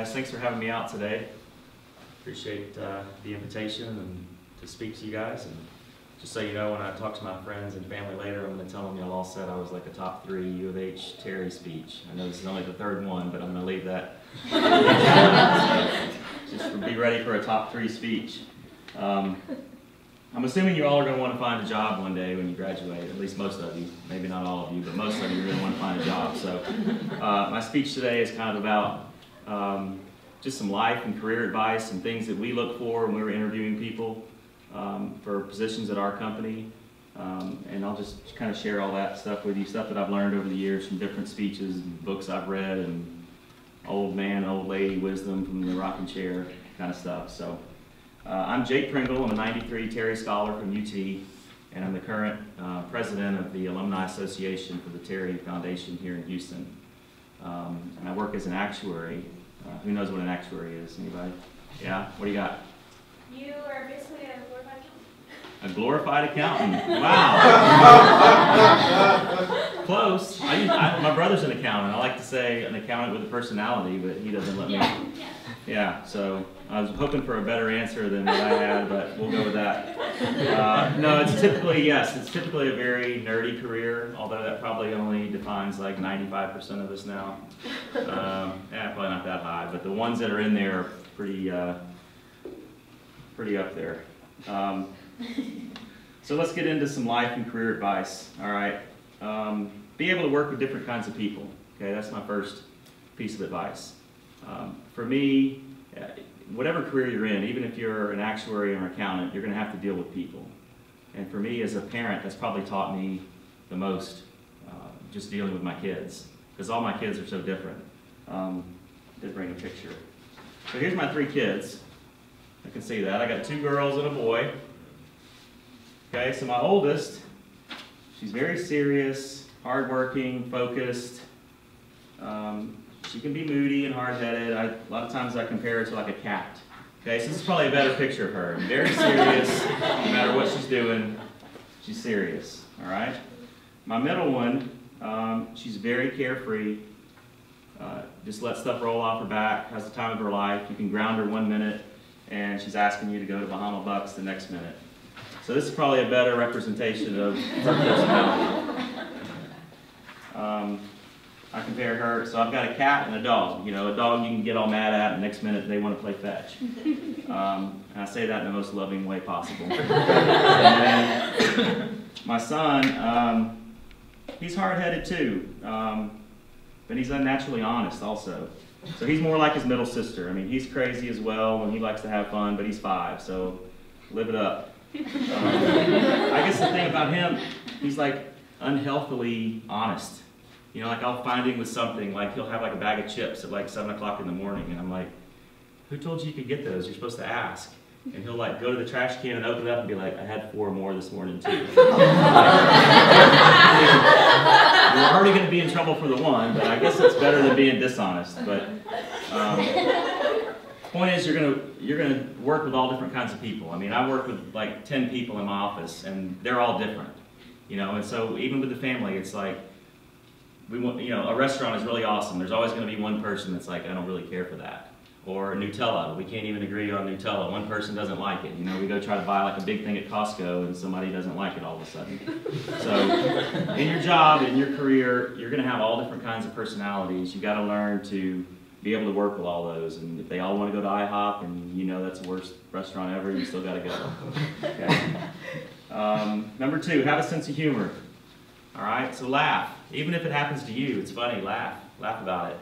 guys, thanks for having me out today. Appreciate the invitation and to speak to you guys. And just so you know, when I talk to my friends and family later, I'm going to tell them y'all all said I was like a top 3 U of H Terry speech. I know this is only the 3rd one, but I'm going to leave that. So just be ready for a top 3 speech. I'm assuming you all are going to want to find a job one day when you graduate, at least most of you. Maybe not all of you, but most of you are going to want to find a job. So my speech today is kind of about just some life and career advice and things that we look for when we're interviewing people for positions at our company. And I'll just kind of share all that stuff with you, stuff that I've learned over the years from different speeches and books I've read and old man, old lady wisdom from the rocking chair kind of stuff. So I'm Jake Pringle. I'm a 93 Terry Scholar from UT, and I'm the current president of the Alumni Association for the Terry Foundation here in Houston. And I work as an actuary. Who knows what an actuary is? Anybody? Yeah? What do you got? You are basically a glorified accountant. A glorified accountant. Wow. Close. My brother's an accountant. I like to say an accountant with a personality, but he doesn't let me. Yeah, so I was hoping for a better answer than what I had, but we'll go with that. No, it's typically, yes, it's typically a very nerdy career, although that probably only defines like 95% of us now. Probably not that high, but the ones that are in there are pretty up there. So let's get into some life and career advice, all right? Be able to work with different kinds of people, okay? That's my first piece of advice. For me, whatever career you're in, even if you're an actuary or an accountant, you're going to have to deal with people. And for me as a parent, that's probably taught me the most, just dealing with my kids, because all my kids are so different. Did bring a picture. So here's my 3 kids. I can see that. I got 2 girls and a boy. Okay, so my oldest, she's very serious, hardworking, focused. She can be moody and hard-headed. A lot of times I compare her to like a cat. Okay, so this is probably a better picture of her. Very serious, no matter what she's doing, she's serious, all right? My middle one, she's very carefree. Just let stuff roll off her back, has the time of her life. You can ground her 1 minute, and she's asking you to go to Bahama Bucks the next minute. So this is probably a better representation of her personality. I compare her, so I've got a cat and a dog. You know, a dog you can get all mad at, and the next minute they want to play fetch. And I say that in the most loving way possible. And then my son, he's hard-headed too, but he's unnaturally honest also. So he's more like his middle sister. I mean, he's crazy as well, and he likes to have fun, but he's 5, so live it up. I guess the thing about him, he's like unhealthily honest. You know, like I'll find him with something, like he'll have like a bag of chips at like 7 o'clock in the morning, and I'm like, who told you could get those? You're supposed to ask. And he'll like go to the trash can and open it up and be like, I had 4 more this morning too. You're already going to be in trouble for the one, but I guess it's better than being dishonest. But point is, you're gonna work with all different kinds of people. I mean, I work with like 10 people in my office, and they're all different. You know, and so even with the family, it's like, we want, you know, a restaurant is really awesome. There's always going to be one person that's like, I don't really care for that. Or Nutella, we can't even agree on Nutella. One person doesn't like it. You know, we go try to buy like a big thing at Costco and somebody doesn't like it all of a sudden. So in your job, in your career, you're going to have all different kinds of personalities. You've got to learn to be able to work with all those. And if they all want to go to IHOP and you know that's the worst restaurant ever, you still got to go. Okay. Number 2, have a sense of humor. All right, so laugh. Even if it happens to you, it's funny, laugh. Laugh about it.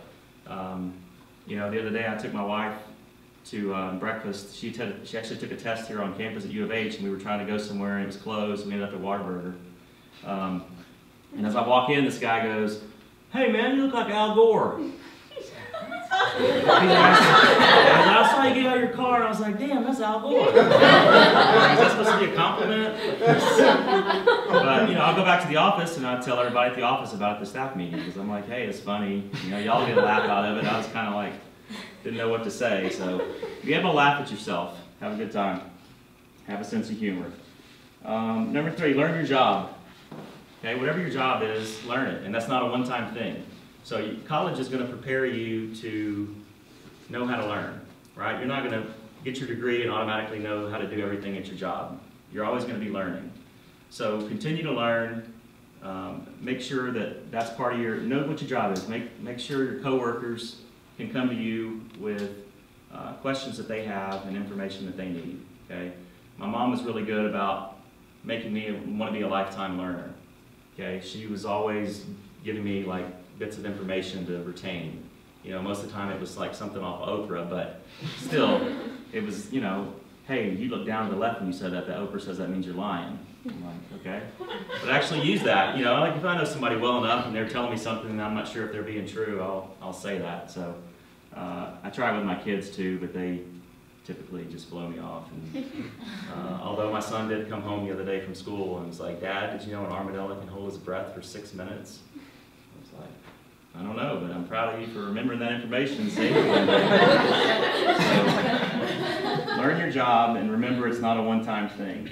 You know, the other day I took my wife to breakfast. She actually took a test here on campus at U of H, and we were trying to go somewhere, and it was closed. We ended up at Whataburger. And as I walk in, this guy goes, "Hey man, you look like Al Gore." I saw you get out of your car, and I was like, damn, that's Al Gore. Is that supposed to be a compliment? But, you know, I'll go back to the office, and I'll tell everybody at the office about it at the staff meeting, because I'm like, hey, it's funny. You know, y'all get a laugh out of it. I was kind of like, didn't know what to say. So be able to laugh at yourself. Have a good time. Have a sense of humor. Number 3, learn your job. Okay, whatever your job is, learn it. And that's not a one-time thing. So college is going to prepare you to know how to learn, right? You're not going to get your degree and automatically know how to do everything at your job. You're always going to be learning. So continue to learn. Make sure that that's part of your, know what your job is. Make sure your coworkers can come to you with questions that they have and information that they need, okay? My mom was really good about making me want to be a lifetime learner, okay? She was always giving me like bits of information to retain. You know, most of the time it was like something off of Oprah, but still, it was, you know, hey, you look down to the left when you said that, Oprah says that means you're lying. I'm like, okay. But actually use that, you know, like if I know somebody well enough and they're telling me something and I'm not sure if they're being true, I'll say that. So I try with my kids too, but they typically just blow me off. And, although my son did come home the other day from school and was like, Dad, did you know an armadillo can hold his breath for 6 minutes? I was like, I don't know, but I'm proud of you for remembering that information and saving it. So, learn your job and remember it's not a one-time thing.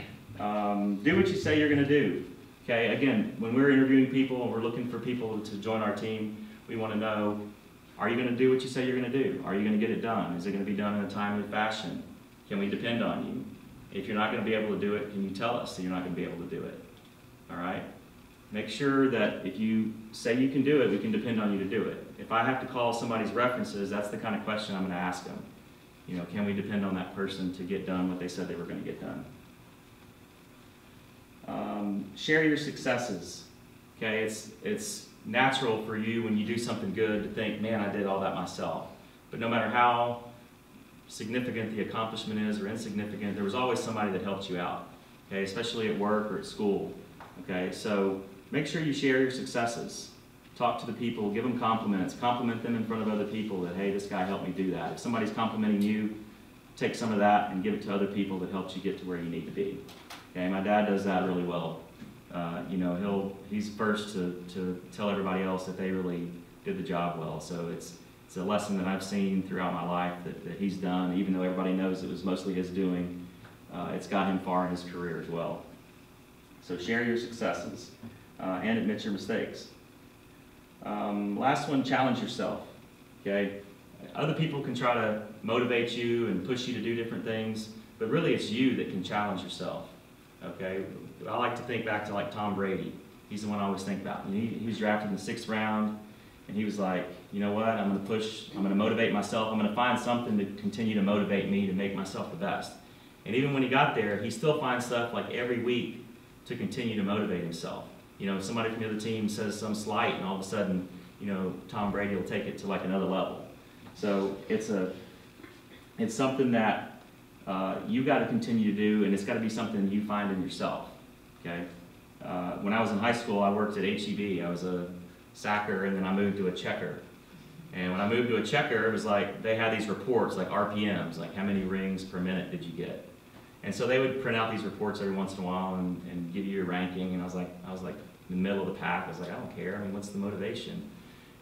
Do what you say you're going to do. Okay, again, when we're interviewing people and we're looking for people to join our team, we want to know, are you going to do what you say you're going to do? Are you going to get it done? Is it going to be done in a timely fashion? Can we depend on you? If you're not going to be able to do it, can you tell us that you're not going to be able to do it? All right? Make sure that if you say you can do it, we can depend on you to do it. If I have to call somebody's references, that's the kind of question I'm going to ask them. You know, can we depend on that person to get done what they said they were going to get done? Share your successes. Okay, it's natural for you when you do something good to think, man, I did all that myself. But no matter how significant the accomplishment is or insignificant, there was always somebody that helped you out. Okay, especially at work or at school. Okay, so make sure you share your successes. Talk to the people, give them compliments, compliment them in front of other people that, hey, this guy helped me do that. If somebody's complimenting you, take some of that and give it to other people that helps you get to where you need to be. Okay, my dad does that really well. You know, he's first to tell everybody else that they really did the job well. So it's a lesson that I've seen throughout my life that he's done, even though everybody knows it was mostly his doing. It's got him far in his career as well. So share your successes and admit your mistakes. Last one, challenge yourself. Okay, other people can try to motivate you and push you to do different things, but really it's you that can challenge yourself. Okay, I like to think back to like Tom Brady. He's the one I always think about. And he was drafted in the 6th round, and he was like, you know what? I'm going to push. I'm going to motivate myself. I'm going to find something to continue to motivate me to make myself the best. And even when he got there, he still finds stuff like every week to continue to motivate himself. You know, somebody from the other team says some slight, and all of a sudden, you know, Tom Brady will take it to like another level. So it's something that you got to continue to do, and it's got to be something you find in yourself. Okay. When I was in high school, I worked at HEB. I was a sacker, and then I moved to a checker. And when I moved to a checker, it was like they had these reports, like RPMs, like how many rings per minute did you get. And so they would print out these reports every once in a while and give you your ranking. And I was like in the middle of the pack. I was like, I don't care. I mean, what's the motivation?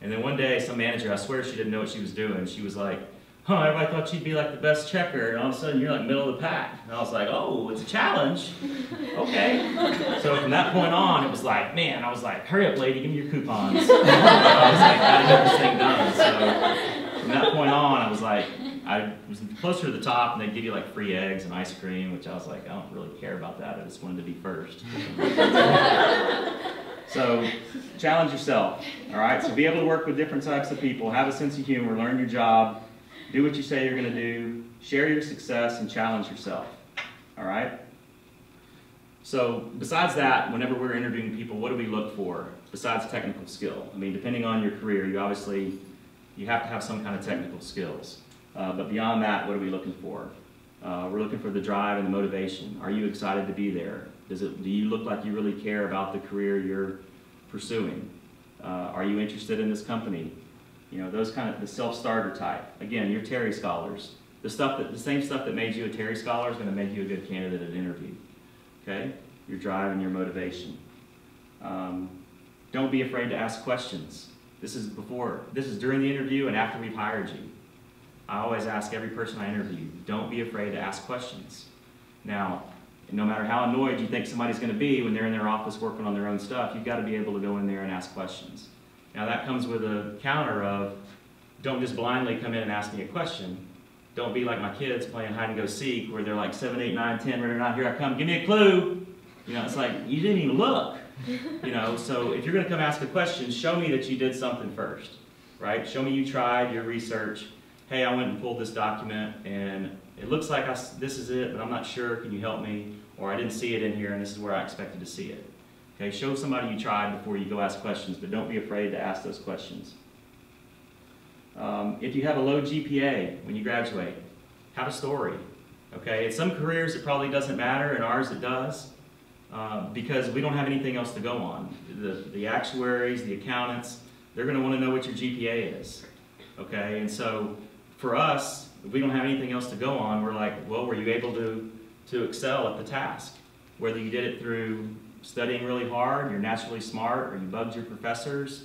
And then one day, some manager, I swear she didn't know what she was doing. She was like, huh, everybody thought she'd be like the best checker, and all of a sudden you're like middle of the pack. And I was like, oh, it's a challenge. Okay. So from that point on, it was like, man, I was like, hurry up, lady, give me your coupons. I was like, gotta get this thing done. So from that point on, I was like, I was closer to the top, and they'd give you like free eggs and ice cream, which I was like, I don't really care about that. I just wanted to be first. So challenge yourself, all right? So be able to work with different types of people, have a sense of humor, learn your job, do what you say you're going to do, share your success, and challenge yourself, all right? So besides that, whenever we're interviewing people, what do we look for besides technical skill? I mean, depending on your career, you have to have some kind of technical skills. But beyond that, what are we looking for? We're looking for the drive and the motivation. Are you excited to be there? Do you look like you really care about the career you're pursuing? Are you interested in this company? You know, those kind of, the self-starter type. Again, you're Terry Scholars. The same stuff that made you a Terry Scholar is going to make you a good candidate at an interview. Okay? Your drive and your motivation. Don't be afraid to ask questions. This is during the interview and after we've hired you. I always ask every person I interview, don't be afraid to ask questions. Now, no matter how annoyed you think somebody's going to be when they're in their office working on their own stuff, you've got to be able to go in there and ask questions. Now that comes with a counter of, don't just blindly come in and ask me a question. Don't be like my kids playing hide and go seek where they're like 7, 8, 9, 10, ready or not, here I come, give me a clue. You know, it's like, you didn't even look. You know, so if you're going to come ask a question, show me that you did something first, right? Show me you tried your research. Hey, I went and pulled this document and it looks like this is it, but I'm not sure, can you help me? Or I didn't see it in here and this is where I expected to see it. Okay, show somebody you tried before you go ask questions, but don't be afraid to ask those questions. If you have a low GPA when you graduate, have a story. Okay, in some careers it probably doesn't matter, in ours it does, because we don't have anything else to go on. The actuaries, the accountants, they're going to want to know what your GPA is. Okay, and so for us, if we don't have anything else to go on, we're like, well, were you able to excel at the task? Whether you did it through studying really hard, you're naturally smart, or you bugged your professors,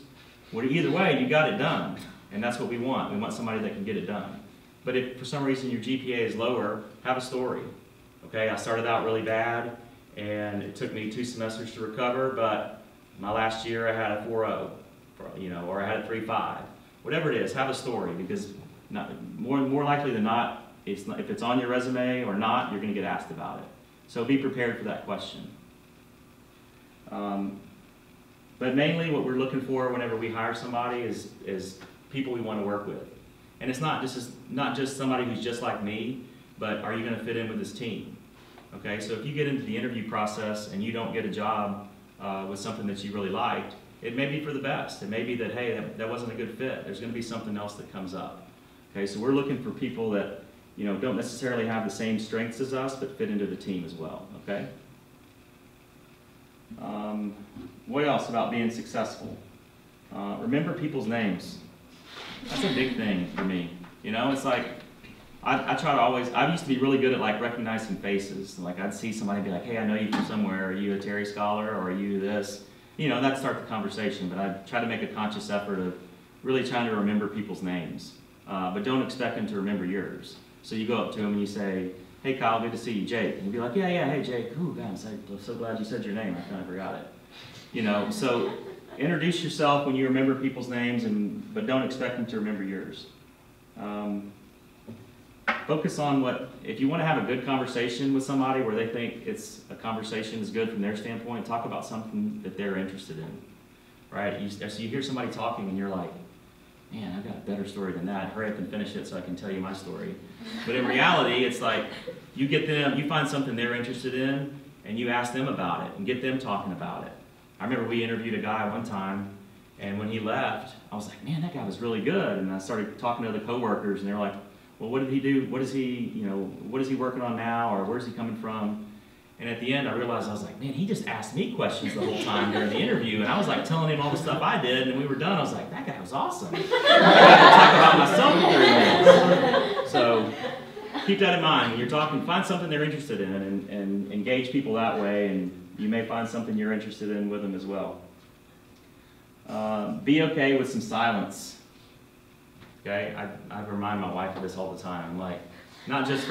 either way, you got it done. And that's what we want. We want somebody that can get it done. But if for some reason your GPA is lower, have a story. Okay, I started out really bad, and it took me 2 semesters to recover, but my last year I had a 4.0, you know, or I had a 3.5. Whatever it is, have a story, because more likely than not, if it's on your resume or not, you're going to get asked about it. So be prepared for that question. But mainly what we're looking for whenever we hire somebody is people we want to work with. And it's not just somebody who's just like me, but are you going to fit in with this team? Okay, so if you get into the interview process and you don't get a job with something that you really liked, it may be for the best. It may be that, hey, that wasn't a good fit. There's going to be something else that comes up. Okay, so we're looking for people that, you know, don't necessarily have the same strengths as us, but fit into the team as well. Okay. What else about being successful? Remember people's names. That's a big thing for me. You know, it's like, I try to always, I used to be really good at like recognizing faces. Like I'd see somebody and be like, hey, I know you from somewhere. Are you a Terry scholar, or are you this? You know, that'd start the conversation, but I try to make a conscious effort of really trying to remember people's names. But don't expect them to remember yours. So you go up to them and you say, hey Kyle, good to see you, Jake. And you'll be like, yeah, hey Jake. Ooh, God, I'm so glad you said your name. I kind of forgot it. You know, so introduce yourself when you remember people's names, but don't expect them to remember yours. Focus on if you want to have a good conversation with somebody where they think a conversation is good from their standpoint, talk about something that they're interested in, right? So you hear somebody talking and you're like, man, I've got a better story than that. Hurry up and finish it so I can tell you my story. But in reality, it's like you find something they're interested in, and you ask them about it and get them talking about it. I remember we interviewed a guy one time, and when he left, I was like, man, that guy was really good. And I started talking to the coworkers, and they were like, well, what did he do? What is he working on now, or where's he coming from? And at the end, I realized, I was like, man, he just asked me questions the whole time during the interview, and I was like telling him all the stuff I did, and when we were done, I was like, that guy was awesome. I got to talk about myself for 30 minutes. So keep that in mind. When you're talking, find something they're interested in, and engage people that way, and you may find something you're interested in with them as well. Be okay with some silence. Okay, I remind my wife of this all the time. I'm like, not just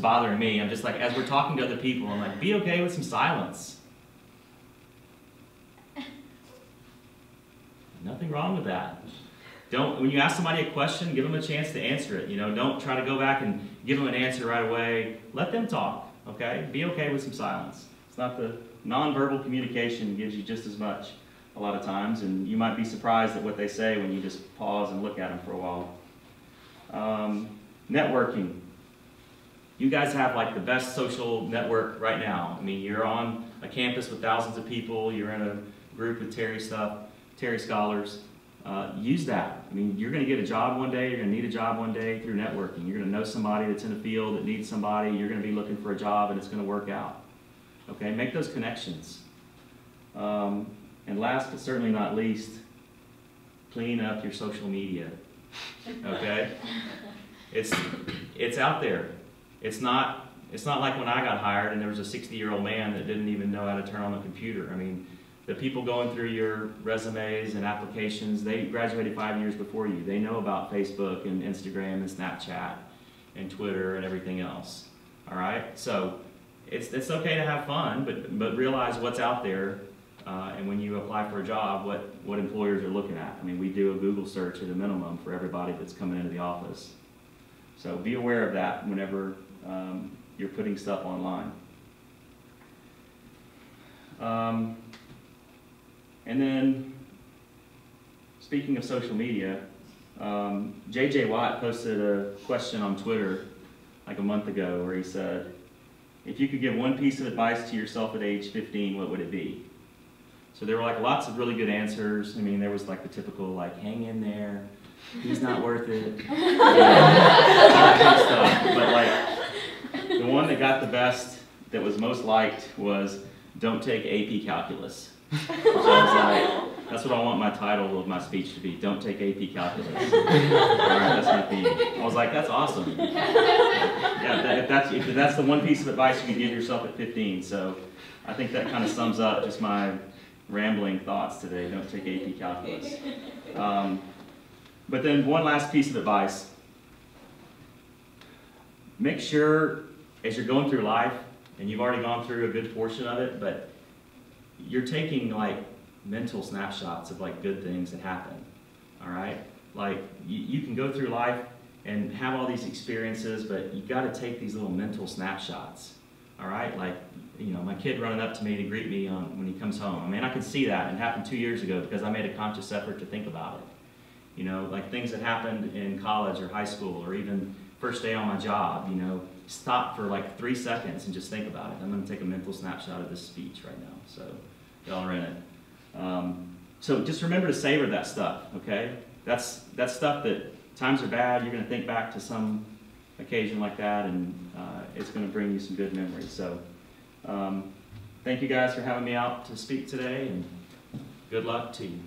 bothering me. I'm just like, as we're talking to other people, I'm like, be okay with some silence. Nothing wrong with that. When you ask somebody a question, give them a chance to answer it. You know, don't try to go back and give them an answer right away. Let them talk. Okay, be okay with some silence. It's not the nonverbal communication gives you just as much a lot of times, and you might be surprised at what they say when you just pause and look at them for a while. Networking. You guys have like the best social network right now. I mean, you're on a campus with thousands of people. You're in a group with Terry scholars. Use that. I mean, you're going to get a job one day. You're going to need a job one day through networking. You're going to know somebody that's in a field that needs somebody. You're going to be looking for a job, and it's going to work out. Okay, make those connections. And last but certainly not least, clean up your social media. Okay, it's out there. It's not like when I got hired and there was a 60-year-old man that didn't even know how to turn on the computer. I mean, the people going through your resumes and applications, they graduated 5 years before you. They know about Facebook and Instagram and Snapchat and Twitter and everything else. All right, so it's okay to have fun, but realize what's out there And when you apply for a job, what employers are looking at. I mean, we do a Google search at a minimum for everybody that's coming into the office. So be aware of that whenever you're putting stuff online. And then, speaking of social media, J.J. Watt posted a question on Twitter like a month ago where he said, if you could give one piece of advice to yourself at age 15, what would it be? So there were like lots of really good answers. I mean, there was like the typical like, hang in there, he's not worth it, that kind of stuff. But like, the one that got the best, that was most liked, was don't take AP Calculus. So I was like, that's what I want my title of my speech to be, don't take AP Calculus. All right, that's my theme. I was like, that's awesome. Yeah, if that's the one piece of advice you can give yourself at 15. So I think that kind of sums up just my rambling thoughts today, don't take AP Calculus. But then one last piece of advice. Make sure as you're going through life, and you've already gone through a good portion of it, but you're taking like mental snapshots of like good things that happen, all right? Like you can go through life and have all these experiences, but you got to take these little mental snapshots, all right? Like, you know, my kid running up to me to greet me when he comes home. I mean, I can see that, and it happened 2 years ago because I made a conscious effort to think about it. You know, like things that happened in college or high school or even first day on my job, you know, stop for like 3 seconds and just think about it. I'm going to take a mental snapshot of this speech right now, so y'all are in it. So just remember to savor that stuff, okay? That's stuff that times are bad, you're going to think back to some occasion like that, and it's going to bring you some good memories. So thank you guys for having me out to speak today, and good luck to you.